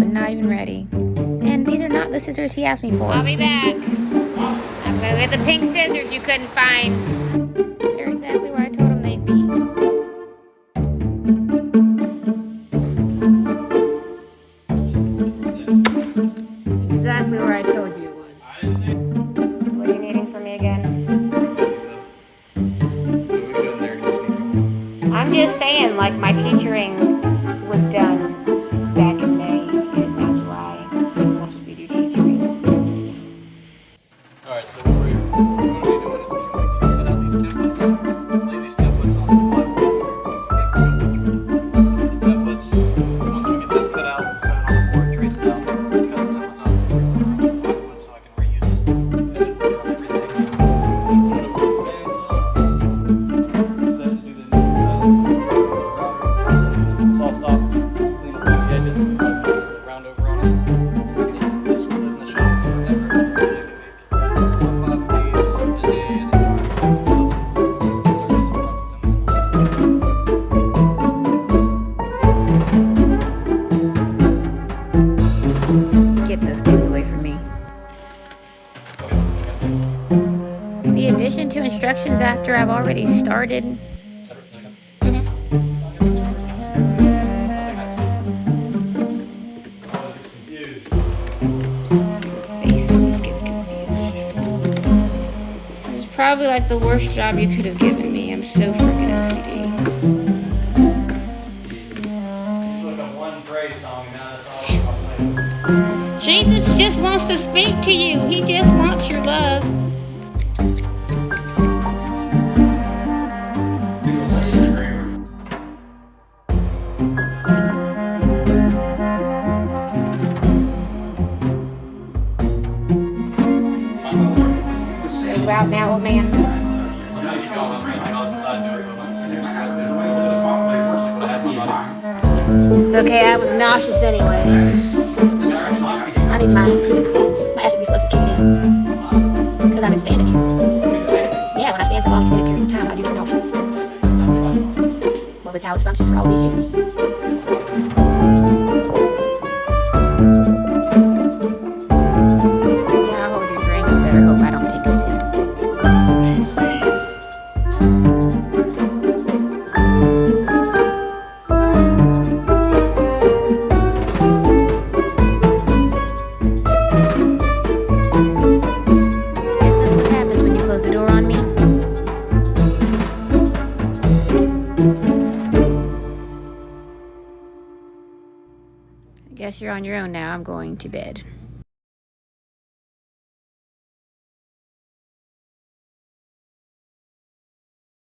but not even ready. And these are not the scissors he asked me for. I'll be back. I'm gonna get the pink scissors you couldn't find. They're exactly where I told him they'd be. Exactly where I told you it was. What are you needing from me again? I'm just saying, like, my teachering was done back in May. It is now July. That's what we do teachering. Alright, so what we're going to be doing is we're going to cut out these templates, lay these templates onto the plywood, and we're going to make templates. So the templates, once we get this cut out, we'll set it on the board, trace it out, cut the templates on the plywood so I can reuse it, edit it on everything, and put it over the fence, use that to do the saw stop, clean up the edges, put the round over on it. This will live in the shop forever. I can make 4 or 5 of these a day at a time, so I can sell them and start getting some profit from Get those things away from me. The addition to instructions after I've already started. Face always gets confused. It's probably like the worst job you could have given me. I'm so freaking OCD. Look up one praise song and now that's all I'm playing. Jesus just wants to speak to you. He just wants your love. You out now, old man? It's okay, I was nauseous anyway. I need my acid reflux is kicking in. Because I've been standing here. Yeah, when I stand for long extended periods of time, I do get nauseous. Well, it's how it's functioned for all these years. Yeah, I'll hold your drink. You better hope I don't take a sip. Guess that's what happens when you close the door on me. I guess you're on your own now. I'm going to bed.